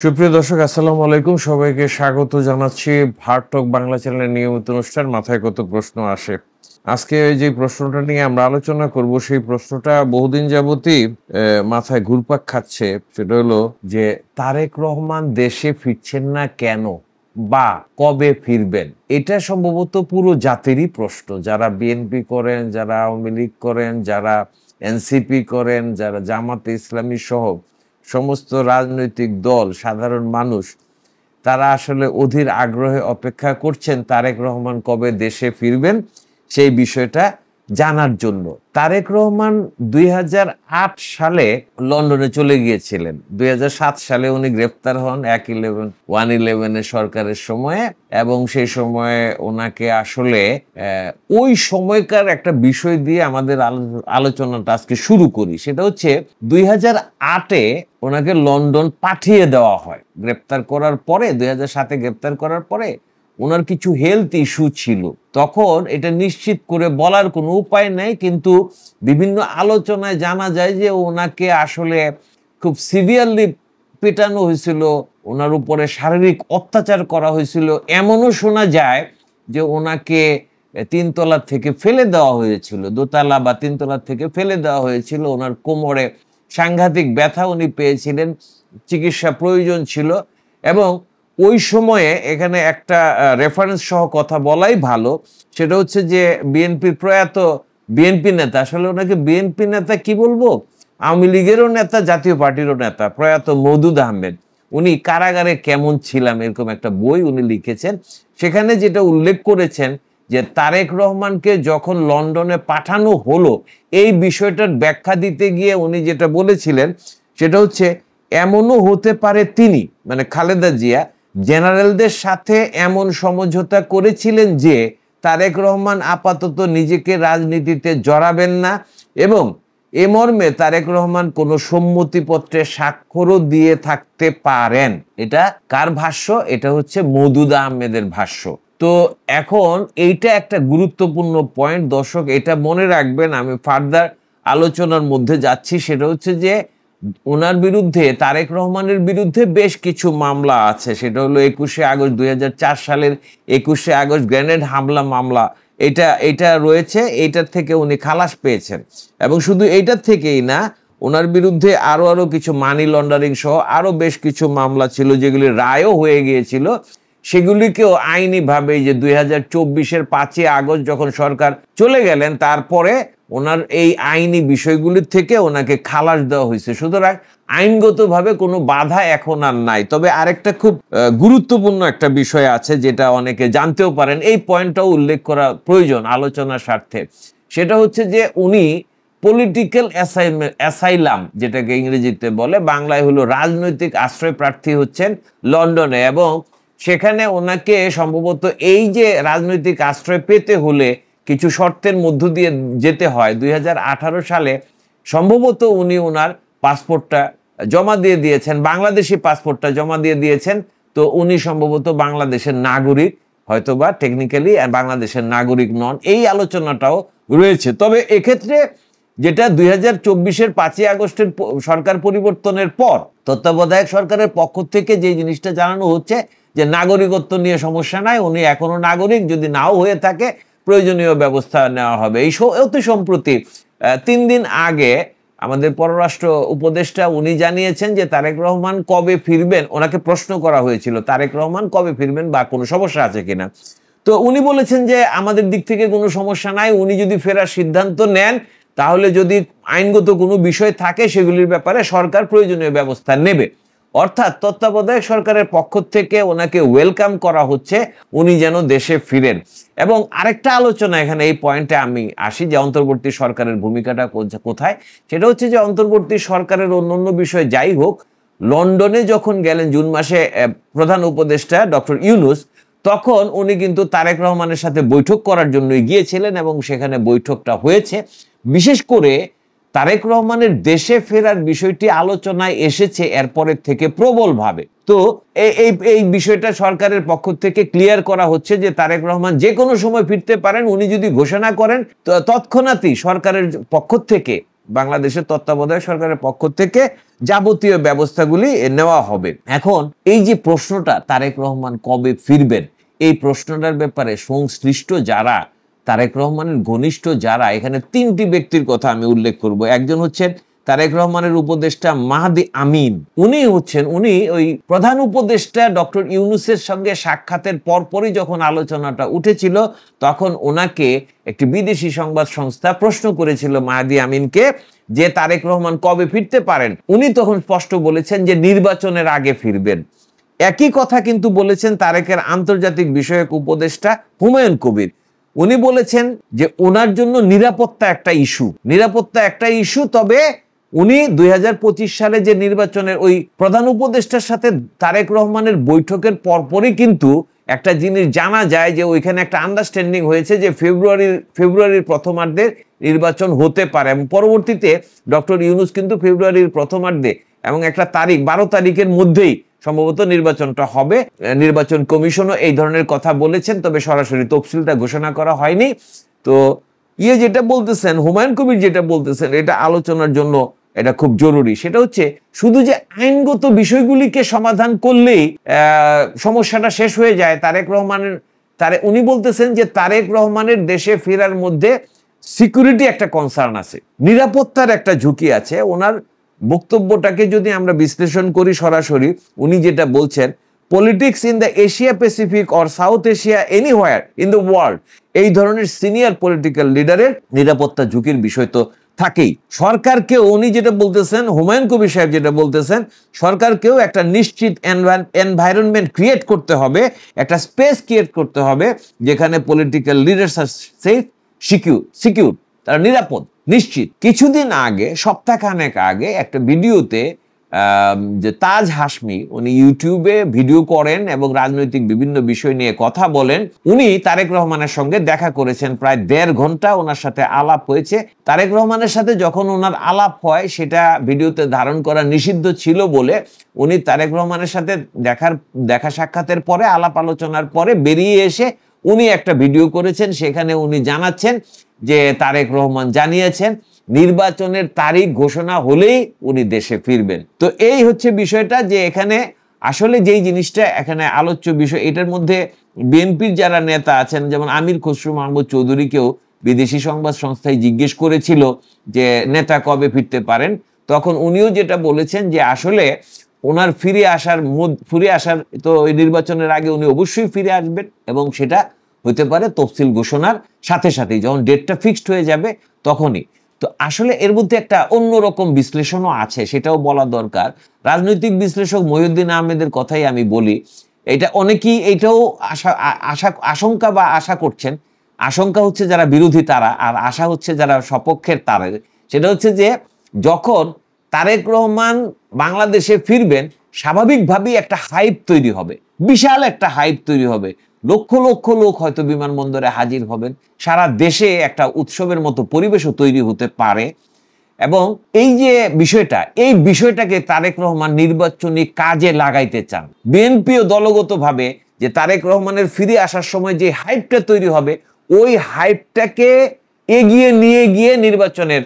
সুপ্রিয় দর্শক, আসসালামু আলাইকুম। সবাইকে স্বাগত জানাচ্ছি ভারটক বাংলা চ্যানেলের নিয়মিত অনুষ্ঠান মাথায় কত প্রশ্ন আসে। আজকে যে প্রশ্নটা নিয়ে আমরা আলোচনা করব, সেই প্রশ্নটা বহুদিন যাবতই মাথায় ঘুরপাক খাচ্ছে। সেটা হলো যে তারেক রহমান দেশে ফিরছেন না কেন বা কবে ফিরবেন? এটা সম্ভবত পুরো জাতিরই প্রশ্ন। যারা বিএনপি করেন, যারা আওয়ামী লীগ করেন, যারা এনসিপি করেন, যারা জামাতে ইসলামী সহ সমস্ত রাজনৈতিক দল, সাধারণ মানুষ, তারা আসলে অধীর আগ্রহে অপেক্ষা করছেন তারেক রহমান কবে দেশে ফিরবেন সেই বিষয়টা জানার জন্য। তারেক রহমান ২০০৮ সালে লন্ডনে চলে গিয়েছিলেন। ২০০৭ সালে উনি গ্রেফতার হন 111 সরকারের সময়ে, এবং সেই সময়ে ওনাকে আসলে ওই সময়কার একটা বিষয় দিয়ে আমাদের আলোচনাটা আজকে শুরু করি। সেটা হচ্ছে ২০০৮-এ ওনাকে লন্ডন পাঠিয়ে দেওয়া হয় গ্রেপ্তার করার পরে। ২০০৭-এ গ্রেপ্তার করার পরে ওনার কিছু হেলথ ইস্যু ছিল। তখন এটা নিশ্চিত করে বলার কোনো উপায় নাই, কিন্তু বিভিন্ন আলোচনায় জানা যায় যে ওনাকে আসলে খুব সিভিয়ারলি পেটানো হয়েছিল, ওনার উপরে শারীরিক অত্যাচার করা হয়েছিল। এমনও শোনা যায় যে ওনাকে ৩ তলা থেকে ফেলে দেওয়া হয়েছিল, ২ তলা বা ৩ তলা থেকে ফেলে দেওয়া হয়েছিল। ওনার কোমরে সাংঘাতিক ব্যথা উনি পেয়েছিলেন, চিকিৎসা প্রয়োজন ছিল। এবং ওই সময়ে এখানে একটা রেফারেন্স সহ কথা বলাই ভালো। সেটা হচ্ছে যে বিএনপির প্রয়াত বিএনপি নেতা, আসলে ওনাকে বিএনপি নেতা কি বলবো, আওয়ামী লীগেরও নেতা, জাতীয় পার্টিরও নেতা, প্রয়াত মওদুদ আহমেদ, উনি কারাগারে কেমন ছিলাম এরকম একটা বই উনি লিখেছেন। সেখানে যেটা উল্লেখ করেছেন যে তারেক রহমানকে যখন লন্ডনে পাঠানো হলো, এই বিষয়টার ব্যাখ্যা দিতে গিয়ে উনি যেটা বলেছিলেন সেটা হচ্ছে, এমনও হতে পারে তিনি, মানে খালেদা জিয়া, জেনারেলদের সাথে এমন সমঝোতা করেছিলেন যে তারেক রহমান আপাতত নিজেকে রাজনীতিতে জড়াবেন না, এবং এ মর্মে তারেক রহমান কোনো সম্মতিপত্রে স্বাক্ষরও দিয়ে থাকতে পারেন। এটা কার ভাষ্য? এটা হচ্ছে মওদুদ আহমেদের ভাষ্য। তো এখন এইটা একটা গুরুত্বপূর্ণ পয়েন্ট দর্শক, এটা মনে রাখবেন। আমি ফার্দার আলোচনার মধ্যে যাচ্ছি। সেটা হচ্ছে যে ওনার বিরুদ্ধে, তারেক রহমানের বিরুদ্ধে বেশ কিছু মামলা আছে। সেটা হলো ২১শে আগস্ট ২০০৪ সালের ২১শে আগস্ট গ্রেনেড হামলা মামলা, এটা রয়েছে। এইটার থেকে উনি খালাস পেয়েছেন। এবং শুধু এইটার থেকেই না, ওনার বিরুদ্ধে আরো কিছু মানি লন্ডারিং সহ আরো বেশ কিছু মামলা ছিল, যেগুলি রায়ও হয়ে গিয়েছিল। সেগুলিকেও আইনিভাবে যে ২০২৪-এর ৫ই আগস্ট যখন সরকার চলে গেলেন, তারপরে ওনার এই আইনি বিষয়গুলির থেকে ওনাকে খালাস দেওয়া হয়েছে। সুতরাং আইনগতভাবে কোনো বাধা এখন আর নাই। তবে আরেকটা খুব গুরুত্বপূর্ণ একটা বিষয় আছে, যেটা অনেকে জানতেও পারেন, এই পয়েন্টটাও উল্লেখ করা প্রয়োজন আলোচনার স্বার্থে। সেটা হচ্ছে যে উনি পলিটিক্যাল অ্যাসাইলাম, যেটাকে ইংরেজিতে বলে, বাংলায় হলো রাজনৈতিক আশ্রয় প্রার্থী হচ্ছেন লন্ডনে। এবং সেখানে ওনাকে সম্ভবত এই যে রাজনৈতিক আশ্রয় পেতে হলে কিছু শর্তের মধ্য দিয়ে যেতে হয়। ২০১৮ সালে সম্ভবত উনি ওনার পাসপোর্টটা জমা দিয়ে দিয়েছেন, বাংলাদেশি পাসপোর্টটা জমা দিয়ে দিয়েছেন। তো উনি সম্ভবত বাংলাদেশের নাগরিক, হয়তোবা টেকনিক্যালি বাংলাদেশের নাগরিক নন, এই আলোচনাটাও রয়েছে। তবে এক্ষেত্রে যেটা ২০২৪-এর ৫ই আগস্টের সরকার পরিবর্তনের পর তত্ত্বাবধায়ক সরকারের পক্ষ থেকে যে জিনিসটা জানানো হচ্ছে যে নাগরিকত্ব নিয়ে সমস্যা নাই, উনি এখনো নাগরিক, যদি নাও হয়ে থাকে প্রয়োজনীয় ব্যবস্থা নেওয়া হবে। এই অতি সম্প্রতি ৩ দিন আগে আমাদের পররাষ্ট্র উপদেষ্টা উনি জানিয়েছেন যে তারেক রহমান কবে ফিরবেন। ওনাকে প্রশ্ন করা হয়েছিল তারেক রহমান কবে ফিরবেন বা কোনো সমস্যা আছে কিনা। তো উনি বলেছেন যে আমাদের দিক থেকে কোনো সমস্যা নাই, উনি যদি ফেরার সিদ্ধান্ত নেন তাহলে যদি আইনগত কোনো বিষয় থাকে সেগুলির ব্যাপারে সরকার প্রয়োজনীয় ব্যবস্থা নেবে। অর্থাৎ তত্ত্বাবধায়ক সরকারের পক্ষ থেকে ওনাকে ওয়েলকাম করা হচ্ছে, উনি যেন দেশে ফিরেন। এবং আরেকটা আলোচনা এখানে এই পয়েন্টে আমি আসি যে অন্তর্বর্তী সরকারের ভূমিকাটা কোথায়। সেটা হচ্ছে যে অন্তর্বর্তী সরকারের অন্যান্য বিষয় যাই হোক, লন্ডনে যখন গেলেন জুন মাসে প্রধান উপদেষ্টা ডক্টর ইউনূস, তখন উনি কিন্তু তারেক রহমানের সাথে বৈঠক করার জন্য গিয়েছিলেন, এবং সেখানে বৈঠকটা হয়েছে। বিশেষ করে তারেক রহমানের দেশে ফেরার বিষয়টি আলোচনায় এসেছে এরপরের থেকে প্রবলভাবে। তো এই বিষয়টা সরকারের পক্ষ থেকে ক্লিয়ার করা হচ্ছে যে তারেক রহমান যে কোনো সময় ফিরতে পারেন। উনি যদি ঘোষণা করেন তৎক্ষণাৎই সরকারের পক্ষ থেকে বাংলাদেশের তত্ত্বাবধায়ক সরকারের পক্ষ থেকে যাবতীয় ব্যবস্থাগুলি নেওয়া হবে। এখন এই যে প্রশ্নটা তারেক রহমান কবে ফিরবেন, এই প্রশ্নটার ব্যাপারে সংশ্লিষ্ট যারা, তারেক রহমানের ঘনিষ্ঠ যারা, এখানে 3টি ব্যক্তির কথা আমি উল্লেখ করব। একজন হচ্ছেন তারেক রহমানের উপদেষ্টা মাহদি আমিন। উনি ওই প্রধান উপদেষ্টা ডক্টর ইউনূসের সঙ্গে সাক্ষাতের পরপরই যখন আলোচনাটা উঠেছিল, তখন ওনাকে একটি বিদেশি সংবাদ সংস্থা প্রশ্ন করেছিল মাহদি আমিনকে যে তারেক রহমান কবে ফিরতে পারেন। উনি তখন স্পষ্ট বলেছেন যে নির্বাচনের আগে ফিরবেন। একই কথা কিন্তু বলেছেন তারেকের আন্তর্জাতিক বিষয়ক উপদেষ্টা হুমায়ুন কবির। উনি বলেছেন যে ওনার জন্য নিরাপত্তা একটা ইস্যু, তবে উনি 2025 সালে যে নির্বাচনের ওই প্রধান উপদেষ্টার সাথে তারেক রহমানের বৈঠকের পরপরই কিন্তু একটা জিনিস জানা যায় যে ওইখানে একটা আন্ডারস্ট্যান্ডিং হয়েছে যে ফেব্রুয়ারির প্রথমার্ধে নির্বাচন হতে পারে, এবং পরবর্তীতে ডক্টর ইউনূস কিন্তু ফেব্রুয়ারির প্রথমার্ধে এবং একটা তারিখ 12 তারিখের মধ্যেই সম্ভবত নির্বাচনটা হবে। নির্বাচন কমিশনও এই ধরনের কথা বলেছেন, তবে সরাসরি তফসিলটা ঘোষণা করা হয়নি। তো যেটা বলতেছেন হুমায়ুন কবির, যেটা বলতেছেন এটা আলোচনার জন্য এটা খুব জরুরি। সেটা হচ্ছে শুধু যে আইনগত বিষয়গুলিকে সমাধান করলেই সমস্যাটা শেষ হয়ে যায়। উনি বলতেছেন যে তারেক রহমানের দেশে ফেরার মধ্যে সিকিউরিটি একটা কনসার্ন আছে, নিরাপত্তার একটা ঝুঁকি আছে। ওনার বক্তব্যটাকে যদি আমরা বিশ্লেষণ করি সরাসরি, উনি যেটা বলছেন, politics in the Asia Pacific or south Asia anywhere in the world, এই ধরনের সিনিয়র পলিটিক্যাল লিডারের নিরাপত্তা ঝুঁকির বিষয় তো থাকেই। সরকারকেও উনি যেটা বলতেছেন, হুমায়ুন কবির সাহেব যেটা বলতেছেন, সরকারকেও একটা নিশ্চিত এনভায়রনমেন্ট ক্রিয়েট করতে হবে, একটা স্পেস ক্রিয়েট করতে হবে যেখানে পলিটিক্যাল লিডার্স আর সেফ, সিকিউর, তারা নিরাপদ, নিশ্চিত। কিছুদিন আগে, সপ্তাহখানেক আগে একটা ভিডিওতে যে তাজ হাশমি, উনি ইউটিউবে ভিডিও করেন এবং রাজনৈতিক বিভিন্ন বিষয় নিয়ে কথা বলেন। উনি তারেক রহমানের সঙ্গে দেখা করেছেন, প্রায় 1.5 ঘন্টা ওনার সাথে আলাপ হয়েছে। তারেক রহমানের সাথে যখন ওনার আলাপ হয় সেটা ভিডিওতে ধারণ করা নিষিদ্ধ ছিল বলে উনি তারেক রহমানের সাথে দেখা সাক্ষাতের পরে, আলাপ আলোচনার পরে বেরিয়ে এসে উনি একটা ভিডিও করেছেন। সেখানে উনি জানাচ্ছেন যে তারেক রহমান জানিয়েছেন নির্বাচনের তারিখ ঘোষণা হলেই উনি দেশে ফিরবেন। তো এই হচ্ছে বিষয়টা, যে এখানে আসলে যেই জিনিসটা এখানে আলোচ্য বিষয়, এটার মধ্যে বিএনপির যারা নেতা আছেন, যেমন আমির খসরু মাহমুদ চৌধুরীকেও বিদেশি সংবাদ সংস্থায় জিজ্ঞেস করেছিল যে নেতা কবে ফিরতে পারেন, তখন উনিও যেটা বলেছেন যে আসলে ওনার ফিরে আসার তো ওই নির্বাচনের আগে উনি অবশ্যই ফিরে আসবেন, এবং সেটা হতে পারে তফসিল ঘোষণার সাথে সাথেই, যখন ডেটটা ফিক্সড হয়ে যাবে তখনই। তো আসলে এর মধ্যে একটা অন্যরকম বিশ্লেষণও আছে, সেটাও বলা দরকার। রাজনৈতিক বিশ্লেষক মহিউদ্দিন আহমেদের কথাই আমি বলি, এটা অনেকেই এটাও আশঙ্কা বা আশা করছেন। আশঙ্কা হচ্ছে যারা বিরোধী তারা, আর আশা হচ্ছে যারা সপক্ষের তারা। সেটা হচ্ছে যে যখন তারেক রহমান বাংলাদেশে ফিরবেন, স্বাভাবিকভাবেই একটা হাইপ তৈরি হবে, বিশাল একটা হাইপ তৈরি হবে। লক্ষ লক্ষ লোক হয়তো বিমানবন্দরে হাজির হবেন, সারা দেশে একটা উৎসবের মতো পরিবেশও তৈরি হতে পারে। এবং এই যে এই বিষয়টাকে তারেক রহমান নির্বাচনী কাজে লাগাইতে চান। বিএনপিও দলগতভাবে যে তারেক রহমানের ফিরে আসার সময় যে হাইপটা তৈরি হবে, ওই হাইপটাকে এগিয়ে নিয়ে গিয়ে নির্বাচনের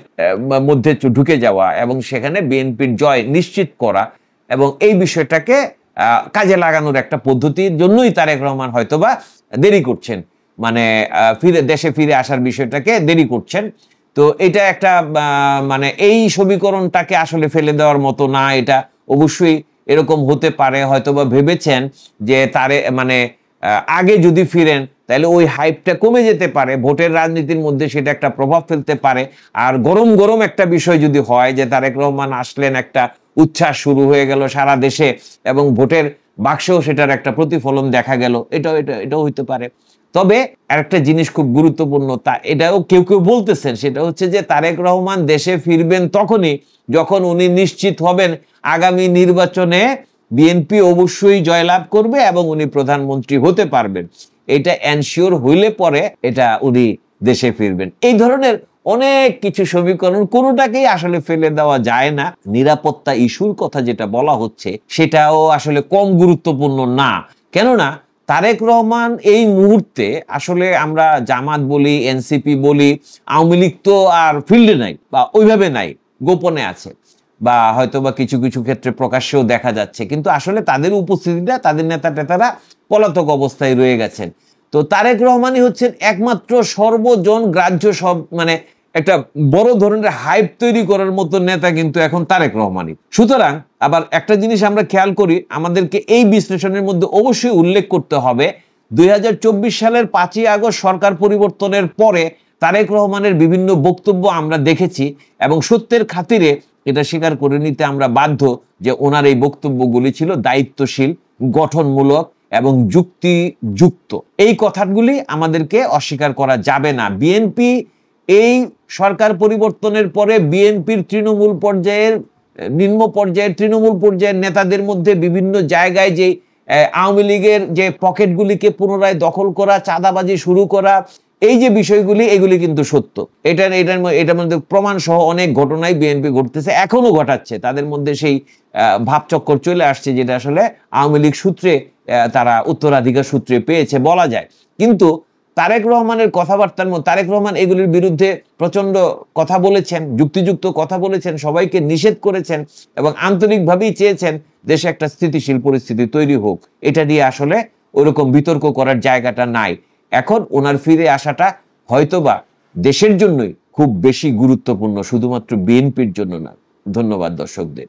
মধ্যে ঢুকে যাওয়া এবং সেখানে বিএনপির জয় নিশ্চিত করা, এবং এই বিষয়টাকে কাজে লাগানোর একটা পদ্ধতির জন্যই তারেক রহমান হয়তোবা দেরি করছেন, মানে দেশে ফিরে আসার বিষয়টাকে দেরি করছেন। তো এটা একটা মানে এই সমীকরণটাকে আসলে ফেলে দেওয়ার মতো না, এটা অবশ্যই এরকম হতে পারে। হয়তোবা ভেবেছেন যে আগে যদি ফিরেন তাহলে ওই হাইপটা কমে যেতে পারে, ভোটের রাজনীতির মধ্যে সেটা একটা প্রভাব ফেলতে পারে। আর গরম একটা বিষয় যদি হয় যে তারেক রহমান আসলেন, একটা উচ্ছ্বাস শুরু হয়ে গেল সারা দেশে, এবং ভোটের বাক্সেও সেটার একটা প্রতিফলন দেখা গেল, এটাও হইতে পারে। তবে আরেকটা জিনিস খুব গুরুত্বপূর্ণ, এটাও কেউ বলতেছেন, সেটা হচ্ছে যে তারেক রহমান দেশে ফিরবেন তখনই যখন উনি নিশ্চিত হবেন আগামী নির্বাচনে বিএনপি অবশ্যই জয়লাভ করবে এবং উনি প্রধানমন্ত্রী হতে পারবেন। এটা এনশিওর হইলে পরে এটা উনি দেশে ফিরবেন। এই ধরনের অনেক কিছু সমীকরণ, কোনোটাকেই আসলে ফেলে দেওয়া যায় না। নিরাপত্তা ইস্যুর কথা যেটা বলা হচ্ছে সেটাও আসলে কম গুরুত্বপূর্ণ না, কেননা তারেক রহমান এই মুহূর্তে আসলে আমরা জামাত বলি, এনসিপি বলি, আওয়ামী লীগ তো আর ফিল্ডে নাই বা ওইভাবে নাই, গোপনে আছে বা হয়তো বা কিছু কিছু ক্ষেত্রে প্রকাশ্যেও দেখা যাচ্ছে, কিন্তু আসলে তাদের উপস্থিতিটা, তাদের নেতা টেতারা পলাতক অবস্থায় রয়ে গেছেন। তো তারেক রহমানই হচ্ছেন একমাত্র সর্বজন গ্রাহ্য, সব মানে একটা বড় ধরনের হাইপ তৈরি করার মতো নেতা কিন্তু এখন তারেক রহমানই। সুতরাং আবার একটা জিনিস আমরা খেয়াল করি, আমাদেরকে এই বিশ্লেষণের মধ্যে অবশ্যই উল্লেখ করতে হবে 2024 সালের 5ই আগস্ট সরকার পরিবর্তনের পরে তারেক রহমানের বিভিন্ন বক্তব্য আমরা দেখেছি এবং সত্যের খাতিরে এটা স্বীকার করে নিতে আমরা বাধ্য যে ওনার এই বক্তব্যগুলি ছিল দায়িত্বশীল, গঠনমূলক এবং যুক্তিযুক্ত। এই কথাগুলি আমাদেরকে অস্বীকার করা যাবে না। বিএনপি এই সরকার পরিবর্তনের পরে বিএনপির তৃণমূল পর্যায়ের, নিম্ন পর্যায়ের, তৃণমূল পর্যায়ের নেতাদের মধ্যে বিভিন্ন জায়গায় যে আওয়ামী লীগের যে পকেটগুলিকে পুনরায় দখল করা, চাঁদাবাজি শুরু করা, এই যে বিষয়গুলি, এগুলি কিন্তু সত্য। এটার মধ্যে প্রমাণ সহ অনেক ঘটনাই বিএনপি ঘটতেছে, এখনো ঘটাচ্ছে। তাদের মধ্যে সেই ভাবচক্কর চলে আসছে যেটা আসলে আওয়ামী লীগ সূত্রে তারা উত্তরাধিকার সূত্রে পেয়েছে বলা যায়। কিন্তু তারেক রহমানের কথাবার্তার মধ্যে তারেক রহমান এগুলির বিরুদ্ধে প্রচন্ড কথা বলেছেন, যুক্তিযুক্ত কথা বলেছেন, সবাইকে নিষেধ করেছেন এবং আন্তরিকভাবেই চেয়েছেন দেশে একটা স্থিতিশীল পরিস্থিতি তৈরি হোক। এটা নিয়ে আসলে ওরকম বিতর্ক করার জায়গাটা নাই। এখন ওনার ফিরে আসাটা হয়তোবা দেশের জন্যই খুব বেশি গুরুত্বপূর্ণ, শুধুমাত্র বিএনপির জন্য না। ধন্যবাদ দর্শকদের।